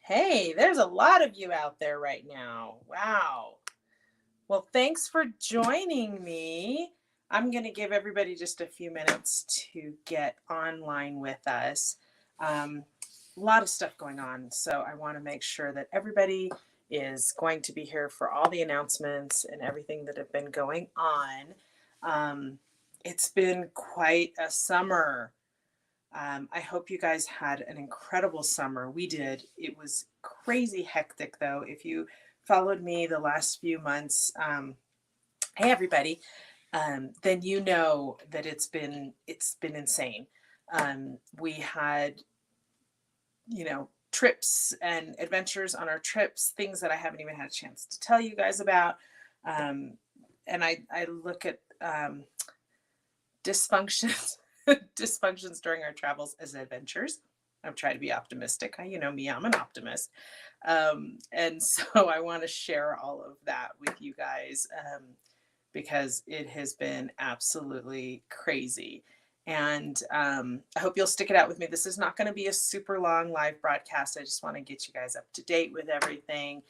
Hey, there's a lot of you out there right now. Wow. Well, thanks for joining me. I'm going to give everybody just a few minutes to get online with us. A lot of stuff going on, so I want to make sure that everybody is going to be here for all the announcements and everything that have been going on. It's been quite a summer. I hope you guys had an incredible summer. We did. It was crazy hectic, though. If you followed me the last few months, hey everybody, then you know that it's been insane. We had trips and adventures on our trips, things that I haven't even had a chance to tell you guys about. Um, and I look at dysfunctions dysfunctions during our travels as adventures. I'm trying to be optimistic. You know me, I'm an optimist. And so I want to share all of that with you guys because it has been absolutely crazy. And I hope you'll stick it out with me. This is not going to be a super long live broadcast. I just want to get you guys up to date with everything.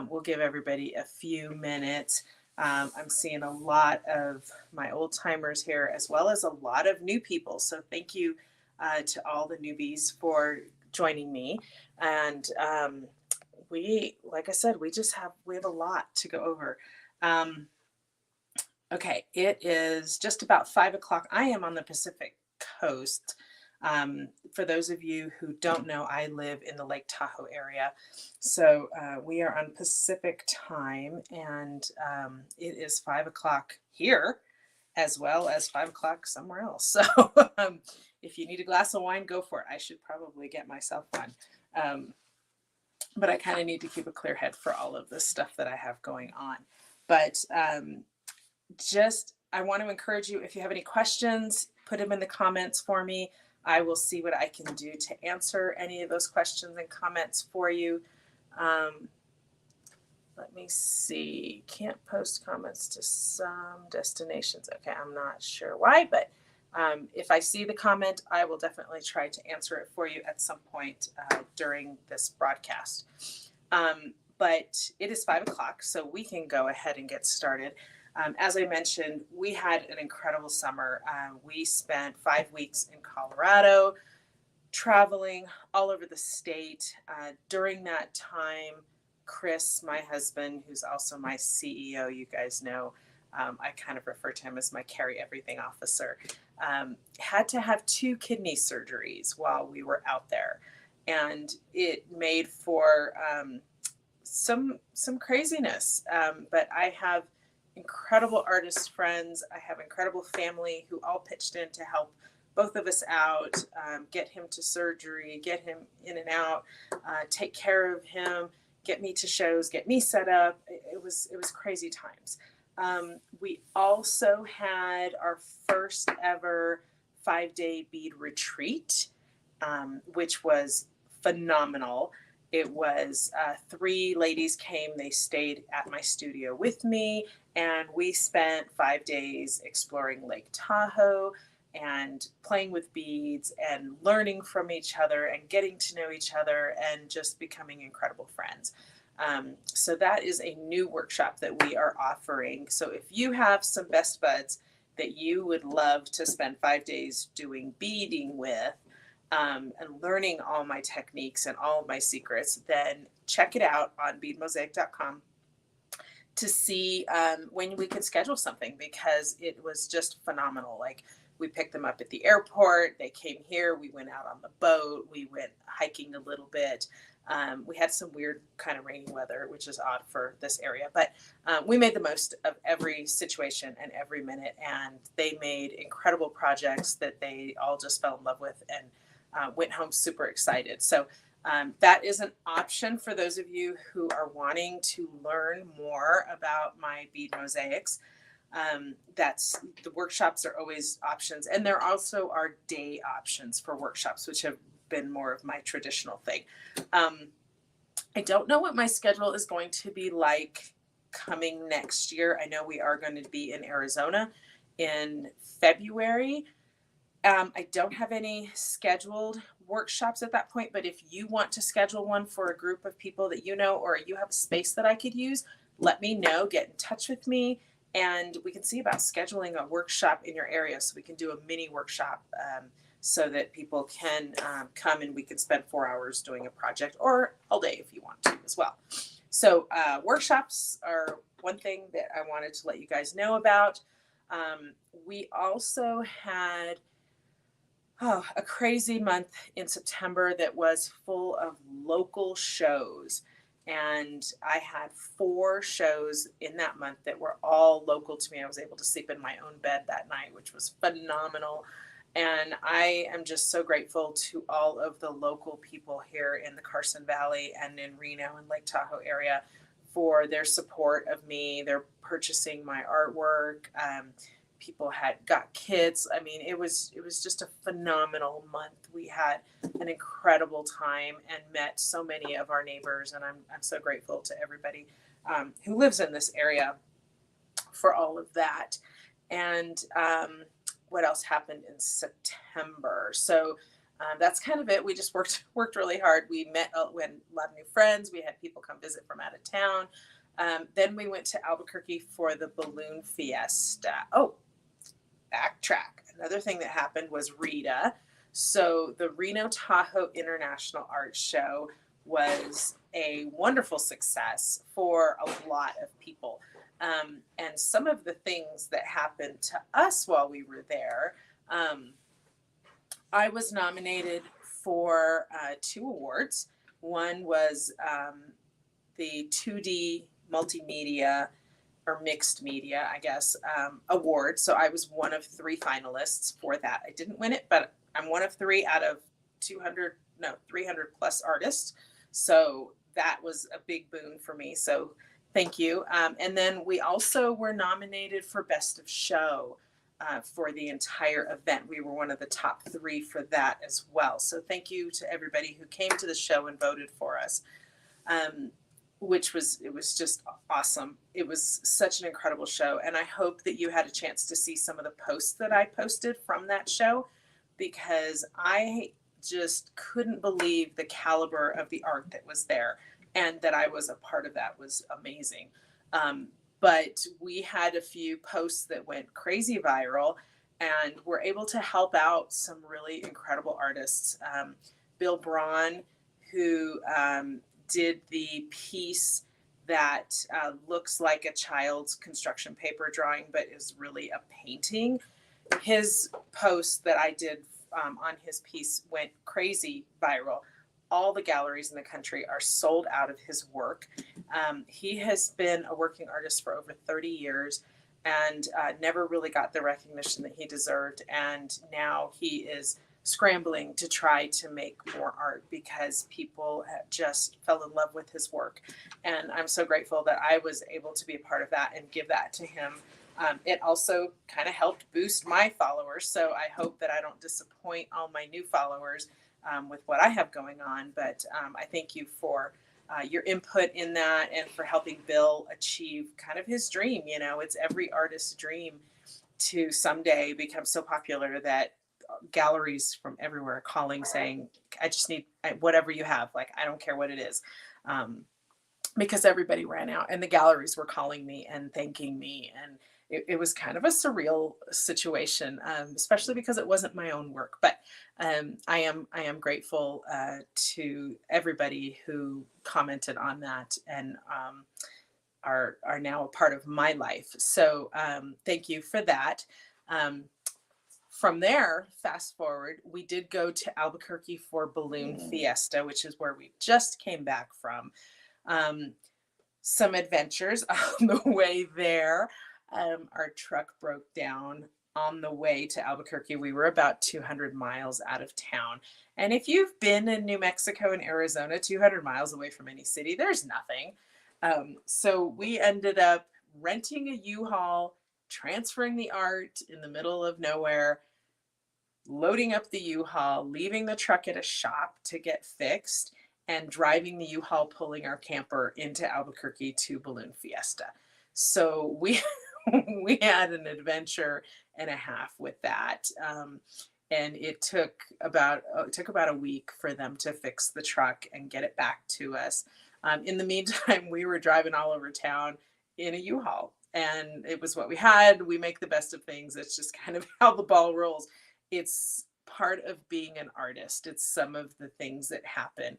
We'll give everybody a few minutes. I'm seeing a lot of my old timers here, as well as a lot of new people. So thank you to all the newbies for joining me. And like I said, we have a lot to go over. Okay, it is just about 5 o'clock. I am on the Pacific Coast. For those of you who don't know, I live in the Lake Tahoe area. So we are on Pacific time, and it is 5 o'clock here, as well as 5 o'clock somewhere else. So if you need a glass of wine, go for it. I should probably get myself one. But I kind of need to keep a clear head for all of this stuff that I have going on. But I want to encourage you, if you have any questions, put them in the comments for me. I will see what I can do to answer any of those questions and comments for you. Let me see. Can't post comments to some destinations. Okay, I'm not sure why, but if I see the comment, I will definitely try to answer it for you at some point during this broadcast. But it is 5 o'clock, so we can go ahead and get started. As I mentioned, we had an incredible summer. We spent 5 weeks in Colorado, traveling all over the state. During that time, Chris, my husband, who's also my CEO, you guys know, I kind of refer to him as my carry everything officer, had to have 2 kidney surgeries while we were out there. And it made for some craziness. But I have incredible artist friends. I have incredible family who all pitched in to help both of us out, get him to surgery, get him in and out, take care of him, get me to shows, get me set up. It was crazy times. We also had our first ever 5-day bead retreat, which was phenomenal. It was 3 ladies came, they stayed at my studio with me, and we spent 5 days exploring Lake Tahoe and playing with beads and learning from each other and getting to know each other and just becoming incredible friends. So that is a new workshop that we are offering. So if you have some best buds that you would love to spend 5 days doing beading with, and learning all my techniques and all of my secrets, then check it out on beadmosaic.com to see when we could schedule something, because it was just phenomenal. Like, we picked them up at the airport, they came here, we went out on the boat, we went hiking a little bit. We had some weird kind of rainy weather, which is odd for this area, but we made the most of every situation and every minute, and they made incredible projects that they all just fell in love with and went home super excited. So that is an option for those of you who are wanting to learn more about my bead mosaics. That's the workshops are always options, and there also are day options for workshops, which have been more of my traditional thing. I don't know what my schedule is going to be like coming next year. I know we are going to be in Arizona in February. I don't have any scheduled workshops at that point, but if you want to schedule one for a group of people that you know, or you have a space that I could use, let me know, get in touch with me, and we can see about scheduling a workshop in your area so we can do a mini workshop so that people can come and we can spend 4 hours doing a project, or all day if you want to as well. So workshops are one thing that I wanted to let you guys know about. We also had a crazy month in September that was full of local shows. And I had 4 shows in that month that were all local to me. I was able to sleep in my own bed that night, which was phenomenal. And I am just so grateful to all of the local people here in the Carson Valley and in Reno and Lake Tahoe area for their support of me. They're purchasing my artwork. People had got kits. I mean, it was just a phenomenal month. We had an incredible time and met so many of our neighbors, and I'm so grateful to everybody who lives in this area for all of that. And what else happened in September? So that's kind of it. We just worked really hard. We met, we had a lot of new friends. We had people come visit from out of town. Then we went to Albuquerque for the balloon fiesta. Oh, backtrack. Another thing that happened was RTIA. So the Reno Tahoe International Art Show was a wonderful success for a lot of people. And some of the things that happened to us while we were there, I was nominated for 2 awards. One was the 2D multimedia or mixed media, I guess, award. So I was one of 3 finalists for that. I didn't win it, but I'm one of 3 out of 300 plus artists. So that was a big boon for me. So thank you. And then we also were nominated for Best of Show for the entire event. We were one of the top 3 for that as well. So thank you to everybody who came to the show and voted for us. It was just awesome. It was such an incredible show. And I hope that you had a chance to see some of the posts that I posted from that show, because I just couldn't believe the caliber of the art that was there, and that I was a part of that was amazing. But we had a few posts that went crazy viral, and were able to help out some really incredible artists. Bill Braun, who did the piece that looks like a child's construction paper drawing, but is really a painting. His post that I did on his piece went crazy viral. All the galleries in the country are sold out of his work. He has been a working artist for over 30 years and never really got the recognition that he deserved. And now he is scrambling to try to make more art because people just fell in love with his work. And I'm so grateful that I was able to be a part of that and give that to him. It also kind of helped boost my followers. So I hope that I don't disappoint all my new followers with what I have going on. But I thank you for your input in that, and for helping Bill achieve kind of his dream. You know, it's every artist's dream to someday become so popular that galleries from everywhere are calling saying, I just need whatever you have. Like, I don't care what it is. Because everybody ran out, and the galleries were calling me and thanking me. And it was kind of a surreal situation, especially because it wasn't my own work. But I am grateful to everybody who commented on that and are now a part of my life. So thank you for that. From there, fast forward, we did go to Albuquerque for Balloon Fiesta, which is where we just came back from. Some adventures on the way there. Our truck broke down on the way to Albuquerque. We were about 200 miles out of town. And if you've been in New Mexico and Arizona, 200 miles away from any city, there's nothing. So we ended up renting a U-Haul, transferring the art in the middle of nowhere, loading up the U-Haul, leaving the truck at a shop to get fixed, and driving the U-Haul, pulling our camper into Albuquerque to Balloon Fiesta. So we had an adventure and a half with that. and it took about a week for them to fix the truck and get it back to us. In the meantime, we were driving all over town in a U-Haul, and it was what we had. We make the best of things. It's just kind of how the ball rolls. It's part of being an artist. It's some of the things that happen.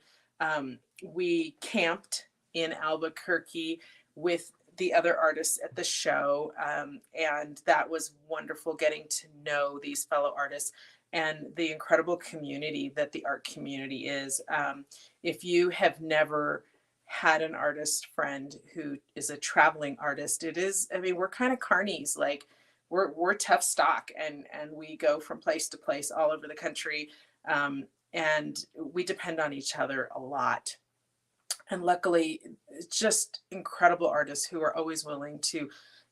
We camped in Albuquerque with the other artists at the show, and that was wonderful, getting to know these fellow artists and the incredible community that the art community is. If you have never had an artist friend who is a traveling artist, it is, I mean, we're kind of carnies. Like, we're tough stock, and we go from place to place all over the country, and we depend on each other a lot. And luckily, just incredible artists who are always willing to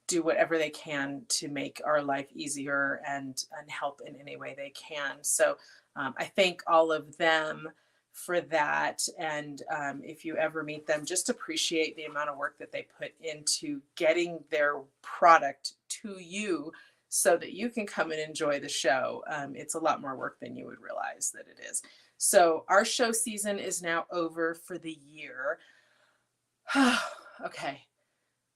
do whatever they can to make our life easier and help in any way they can. So I thank all of them for that. And if you ever meet them, just appreciate the amount of work that they put into getting their product to you so that you can come and enjoy the show. It's a lot more work than you would realize that it is. So our show season is now over for the year. Okay,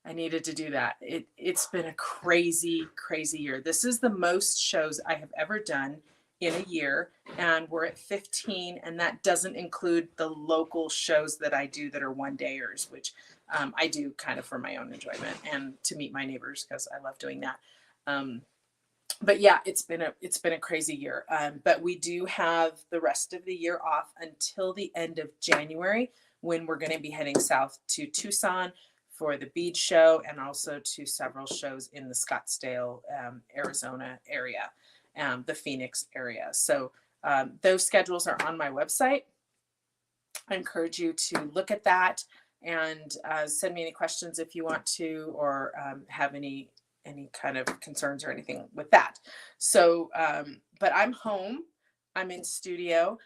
I needed to do that. It's been a crazy, crazy year. This is the most shows I have ever done in a year, and we're at 15, and that doesn't include the local shows that I do that are one-dayers, which I do kind of for my own enjoyment and to meet my neighbors, because I love doing that. But yeah, it's been a crazy year. But we do have the rest of the year off until the end of January, when we're going to be heading south to Tucson for the bead show, and also to several shows in the Scottsdale, Arizona area, the Phoenix area. So those schedules are on my website. I encourage you to look at that and send me any questions if you want to, or have any kind of concerns or anything with that. So, but I'm home, I'm in studio.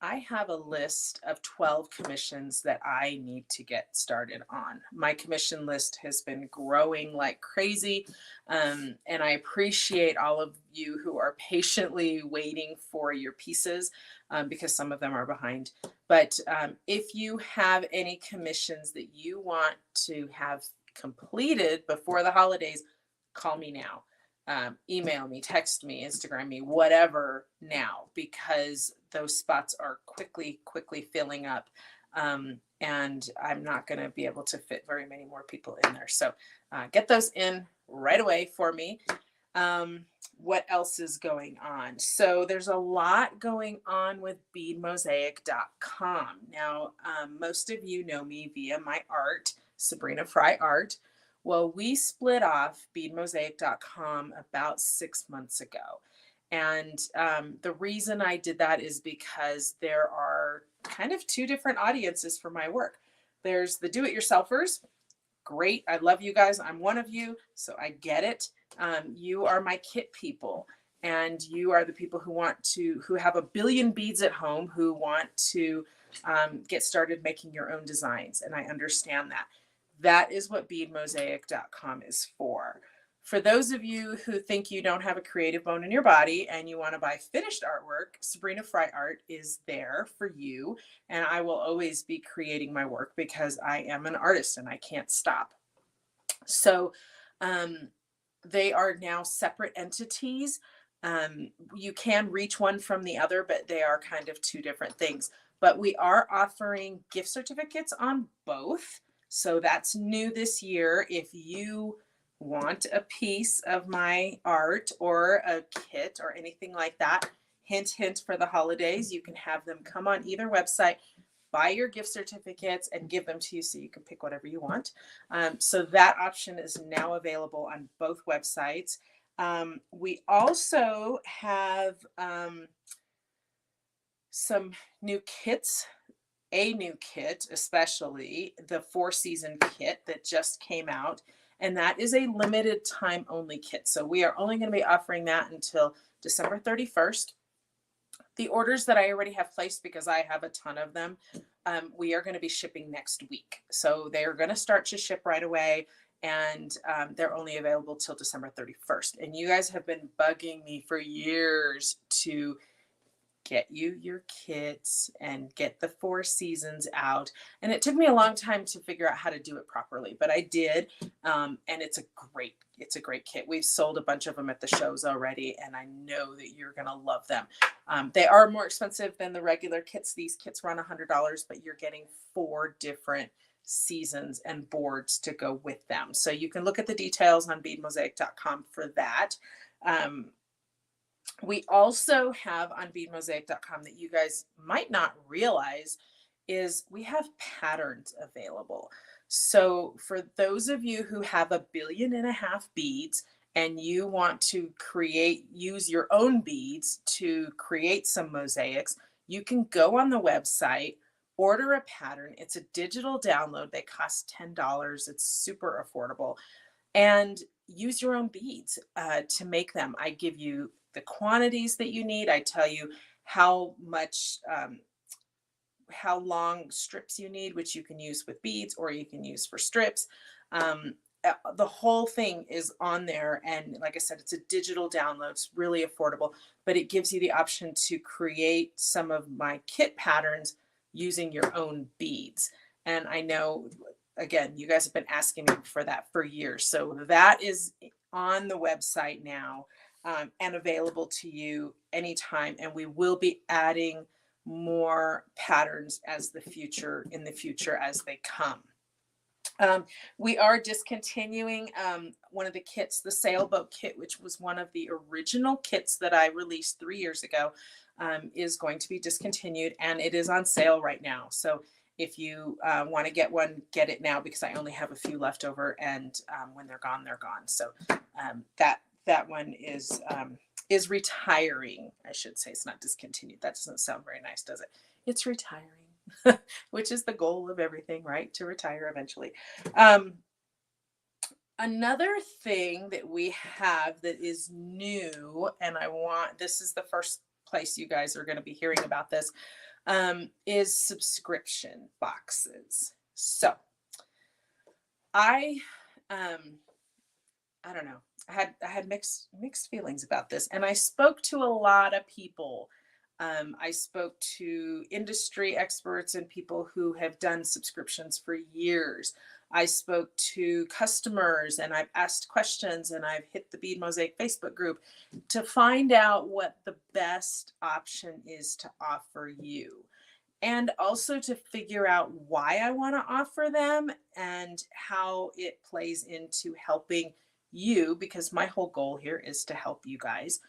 I have a list of 12 commissions that I need to get started on. My commission list has been growing like crazy. And I appreciate all of you who are patiently waiting for your pieces, because some of them are behind. But if you have any commissions that you want to have completed before the holidays, call me now. Email me, text me, Instagram me, whatever now, because those spots are quickly filling up. And I'm not going to be able to fit very many more people in there. So get those in right away for me. What else is going on? So there's a lot going on with beadmosaic.com. Now, most of you know me via my art, Sabrina Fry Art. Well, we split off beadmosaic.com about 6 months ago. And the reason I did that is because there are kind of two different audiences for my work. There's the do-it-yourselfers. Great. I love you guys. I'm one of you, so I get it. You are my kit people, and you are the people who have a billion beads at home, who want to get started making your own designs. And I understand that. That is what beadmosaic.com is for. For those of you who think you don't have a creative bone in your body and you want to buy finished artwork, Sabrina Fry Art is there for you. And I will always be creating my work because I am an artist and I can't stop. So they are now separate entities. You can reach one from the other, but they are kind of two different things. But we are offering gift certificates on both. So that's new this year. If you want a piece of my art or a kit or anything like that, hint, hint, for the holidays, you can have them come on either website, buy your gift certificates, and give them to you so you can pick whatever you want. So that option is now available on both websites. We also have some new kits. A new kit, especially the 4-season kit that just came out, and that is a limited time only kit. So we are only going to be offering that until December 31st. The orders that I already have placed, because I have a ton of them, we are going to be shipping next week. So they are going to start to ship right away. and they're only available till December 31st. And you guys have been bugging me for years to get you your kits and get the 4 seasons out. And it took me a long time to figure out how to do it properly, but I did. And it's a great kit. We've sold a bunch of them at the shows already, and I know that you're going to love them. They are more expensive than the regular kits. These kits run $100, but you're getting 4 different seasons and boards to go with them. So you can look at the details on beadmosaic.com for that. We also have on beadmosaic.com that you guys might not realize is we have patterns available. So for those of you who have 1.5 billion beads and you want to use your own beads to create some mosaics, you can go on the website, order a pattern. It's a digital download. They cost $10. It's super affordable. And use your own beads to make them. I give you the quantities that you need. I tell you how much, how long strips you need, which you can use with beads or you can use for strips. The whole thing is on there. And like I said, it's a digital download. It's really affordable, but it gives you the option to create some of my kit patterns using your own beads. And I know, again, you guys have been asking me for that for years. So that is on the website now. And available to you anytime. And we will be adding more patterns in the future as they come. We are discontinuing one of the kits, the sailboat kit, which was one of the original kits that I released 3 years ago, is going to be discontinued, and it is on sale right now. So if you want to get one, get it now, because I only have a few left over, and when they're gone, they're gone. So that one is retiring. I should say, it's not discontinued. That doesn't sound very nice, does it? It's retiring, which is the goal of everything, right? To retire eventually. Another thing that we have that is new, and this is the first place you guys are going to be hearing about this, is subscription boxes. So I don't know. I had mixed feelings about this, and I spoke to a lot of people. I spoke to industry experts and people who have done subscriptions for years. I spoke to customers, and I've asked questions, and I've hit the Bead Mosaic Facebook group to find out what the best option is to offer you, and also to figure out why I want to offer them and how it plays into helping you, because my whole goal here is to help you guys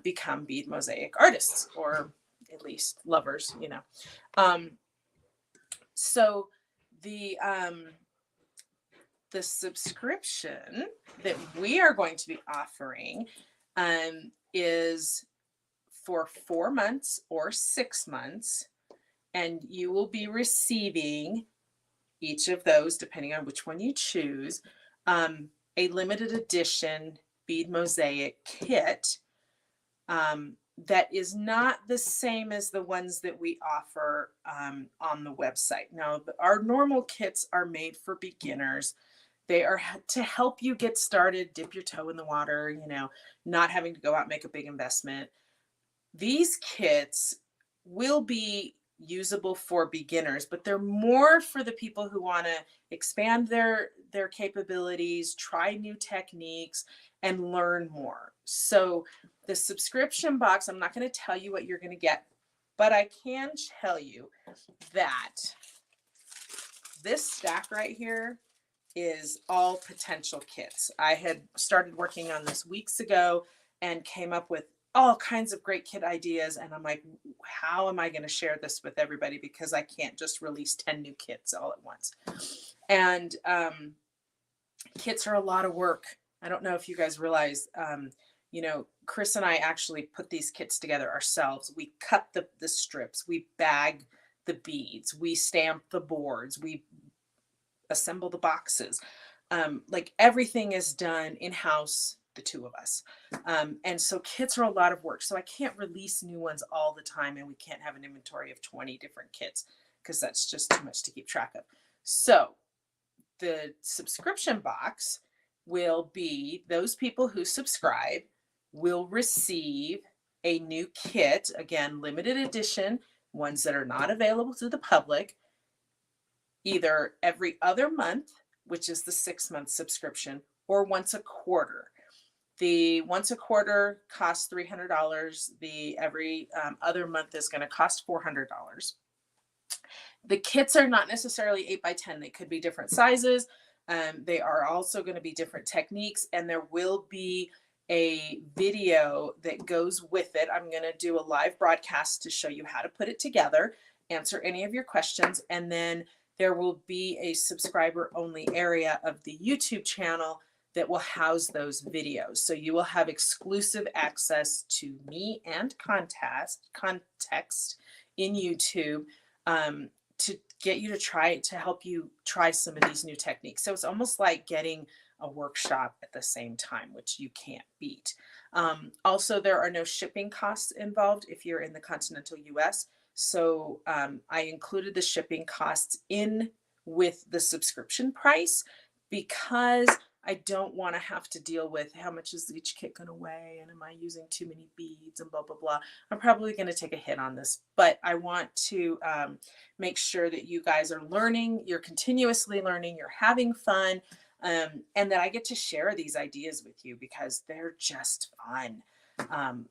become bead mosaic artists, or at least lovers, you know. So the subscription that we are going to be offering is for 4 months or 6 months, and you will be receiving each of those, depending on which one you choose, a limited edition bead mosaic kit that is not the same as the ones that we offer on the website. Now, our normal kits are made for beginners. They are to help you get started, dip your toe in the water, you know, not having to go out and make a big investment. These kits will be usable for beginners, but they're more for the people who want to expand their capabilities, try new techniques, and learn more. So the subscription box, I'm not going to tell you what you're going to get, but I can tell you that this stack right here is all potential kits. I had started working on this weeks ago and came up with all kinds of great kit ideas. And I'm like, how am I going to share this with everybody? Because I can't just release 10 new kits all at once. And kits are a lot of work. I don't know if you guys realize, you know, Chris and I actually put these kits together ourselves. We cut the strips, we bag the beads, we stamp the boards, we assemble the boxes. Like everything is done in-house, the two of us. And so kits are a lot of work. So I can't release new ones all the time, and we can't have an inventory of 20 different kits because that's just too much to keep track of. So the subscription box will be those people who subscribe will receive a new kit, again, limited edition, ones that are not available to the public, either every other month, which is the 6-month subscription, or once a quarter. The once a quarter costs $300. The every other month is going to cost $400. The kits are not necessarily 8x10. They could be different sizes. They are also going to be different techniques, and there will be a video that goes with it. I'm going to do a live broadcast to show you how to put it together, answer any of your questions, and then there will be a subscriber only area of the YouTube channel that will house those videos. So you will have exclusive access to me and context in YouTube to get you to help you try some of these new techniques. So it's almost like getting a workshop at the same time, which you can't beat. Also, there are no shipping costs involved if you're in the continental US. So I included the shipping costs in with the subscription price because I don't want to have to deal with how much is each kit going to weigh and am I using too many beads and blah, blah, blah. I'm probably going to take a hit on this, but I want to make sure that you guys are learning, you're continuously learning, you're having fun, and that I get to share these ideas with you because they're just fun.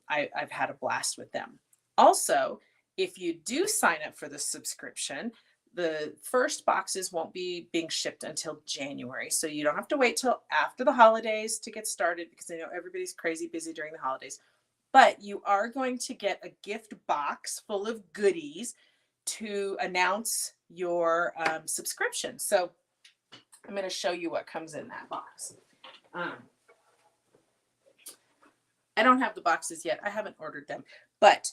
I've had a blast with them. Also, if you do sign up for the subscription, the first boxes won't be being shipped until January. So you don't have to wait till after the holidays to get started because I know everybody's crazy busy during the holidays. But you are going to get a gift box full of goodies to announce your subscription. So I'm going to show you what comes in that box. I don't have the boxes yet. I haven't ordered them. But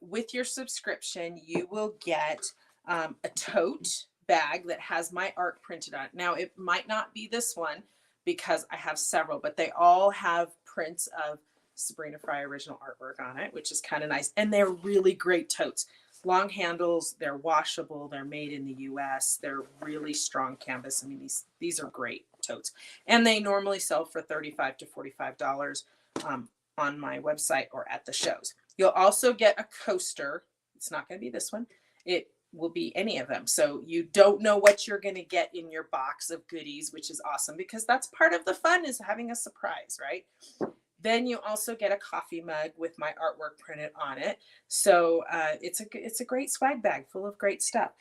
with your subscription, you will get a tote bag that has my art printed on it. Now, it might not be this one because I have several, but they all have prints of Sabrina Fry original artwork on it, which is kind of nice. And they're really great totes. Long handles, they're washable, they're made in the US, they're really strong canvas. I mean, these are great totes. And they normally sell for $35 to $45 on my website or at the shows. You'll also get a coaster. It's not going to be this one. It will be any of them. So you don't know what you're going to get in your box of goodies, which is awesome because that's part of the fun is having a surprise, right? Then you also get a coffee mug with my artwork printed on it. So it's a great swag bag full of great stuff.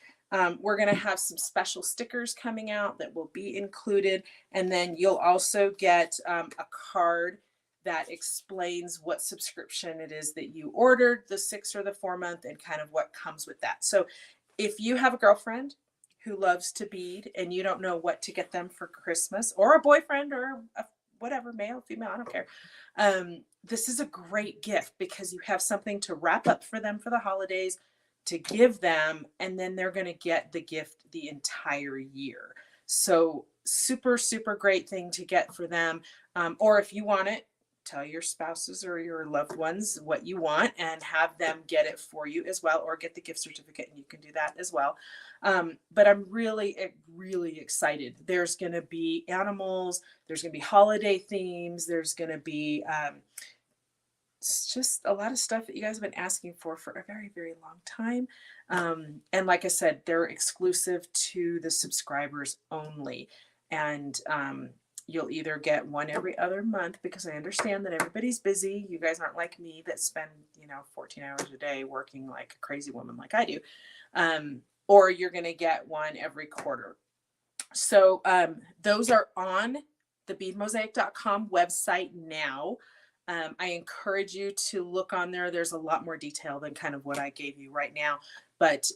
We're going to have some special stickers coming out that will be included. And then you'll also get a card that explains what subscription it is that you ordered, the 6 or the 4 month, and kind of what comes with that. So if you have a girlfriend who loves to bead and you don't know what to get them for Christmas, or a boyfriend or whatever, male, female, I don't care. This is a great gift because you have something to wrap up for them for the holidays, to give them, and then they're going to get the gift the entire year. So super, super great thing to get for them. Or if you want it, tell your spouses or your loved ones what you want and have them get it for you as well, or get the gift certificate and you can do that as well. But I'm really, really excited. There's going to be animals, there's going to be holiday themes, there's going to be it's just a lot of stuff that you guys have been asking for a very, very long time. And like I said, they're exclusive to the subscribers only. And you'll either get one every other month because I understand that everybody's busy. You guys aren't like me that spend, 14 hours a day working like a crazy woman like I do. Or you're going to get one every quarter. So those are on the beadmosaic.com website now. I encourage you to look on there. There's a lot more detail than kind of what I gave you right now, but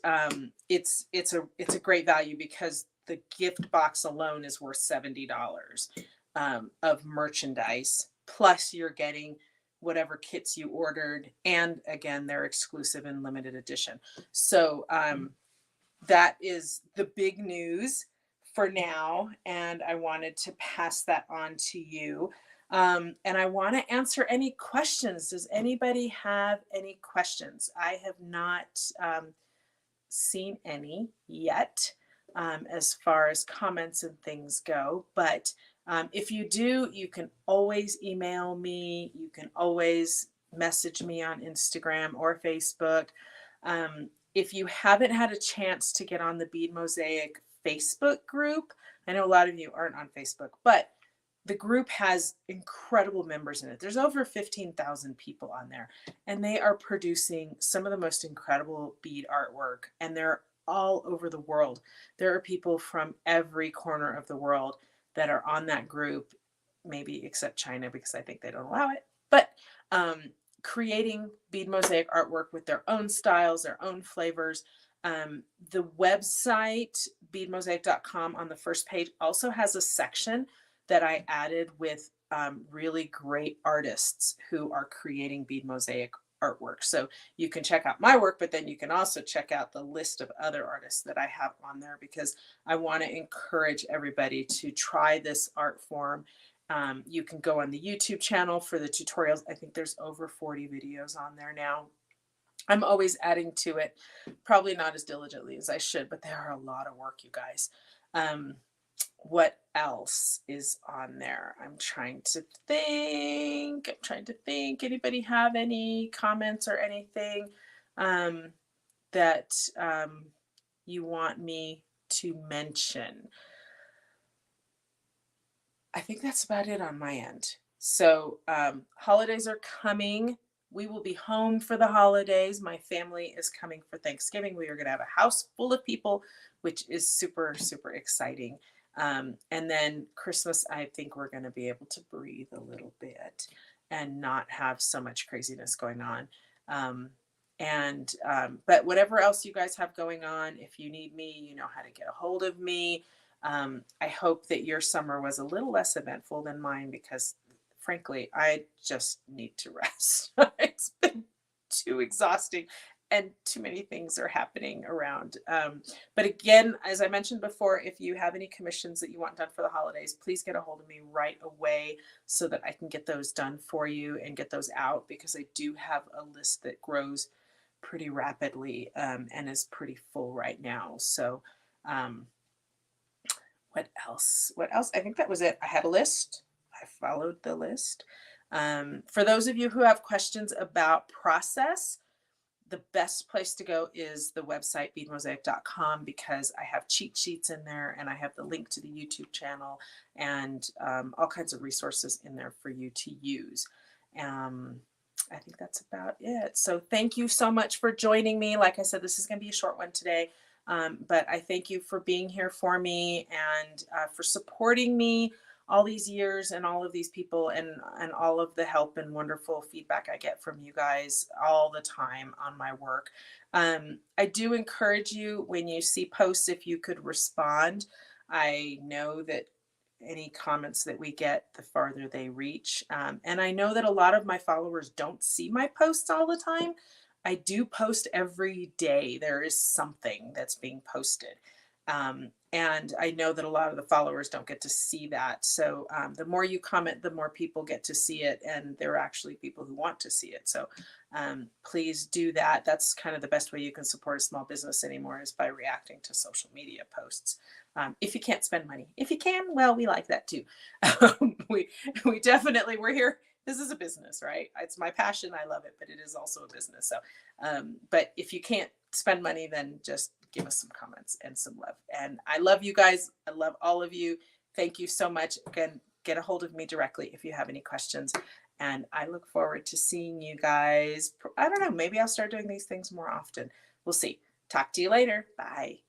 it's a great value because the gift box alone is worth $70 of merchandise. Plus you're getting whatever kits you ordered. And again, they're exclusive and limited edition. So that is the big news for now. And I wanted to pass that on to you. And I want to answer any questions. Does anybody have any questions? I have not seen any yet. as far as comments and things go. But if you do, you can always email me. You can always message me on Instagram or Facebook. If you haven't had a chance to get on the Bead Mosaic Facebook group, I know a lot of you aren't on Facebook, but the group has incredible members in it. There's over 15,000 people on there, and they are producing some of the most incredible bead artwork, and they're all over the world. There are people from every corner of the world that are on that group, maybe except China because I think they don't allow it, but creating bead mosaic artwork with their own styles, their own flavors. The website, beadmosaic.com, on the first page also has a section that I added with really great artists who are creating bead mosaic artwork. So you can check out my work, but then you can also check out the list of other artists that I have on there, because I want to encourage everybody to try this art form. You can go on the YouTube channel for the tutorials. I think there's over 40 videos on there now. I'm always adding to it, probably not as diligently as I should, but there are a lot of work, you guys. What else is on there? I'm trying to think. Anybody have any comments or anything that you want me to mention? I think that's about it on my end. So holidays are coming. We will be home for the holidays. My family is coming for Thanksgiving. We are going to have a house full of people, which is super, super exciting. And then Christmas, I think we're going to be able to breathe a little bit and not have so much craziness going on. But whatever else you guys have going on, if you need me, you know how to get a hold of me. I hope that your summer was a little less eventful than mine, because frankly, I just need to rest. It's been too exhausting and too many things are happening around. But again, as I mentioned before, if you have any commissions that you want done for the holidays, please get a hold of me right away so that I can get those done for you and get those out, because I do have a list that grows pretty rapidly and is pretty full right now. So what else? I think that was it. I had a list. I followed the list. For those of you who have questions about process, the best place to go is the website, beadmosaic.com, because I have cheat sheets in there, and I have the link to the YouTube channel and all kinds of resources in there for you to use. I think that's about it. So thank you so much for joining me. Like I said, this is going to be a short one today, but I thank you for being here for me and for supporting me all these years, and all of these people, and all of the help and wonderful feedback I get from you guys all the time on my work. I do encourage you, when you see posts, if you could respond. I know that any comments that we get, the farther they reach. And I know that a lot of my followers don't see my posts all the time. I do post every day. There is something that's being posted. And I know that a lot of the followers don't get to see that. So the more you comment, the more people get to see it. And there are actually people who want to see it. So please do that. That's kind of the best way you can support a small business anymore, is by reacting to social media posts. If you can't spend money. If you can, well, we like that too. We definitely, we're here. This is a business, right? It's my passion. I love it, but it is also a business. So, but if you can't spend money, then just give us some comments and some love. And I love you guys. I love all of you. Thank you so much. Again, get a hold of me directly if you have any questions. And I look forward to seeing you guys. I don't know, maybe I'll start doing these things more often. We'll see. Talk to you later. Bye.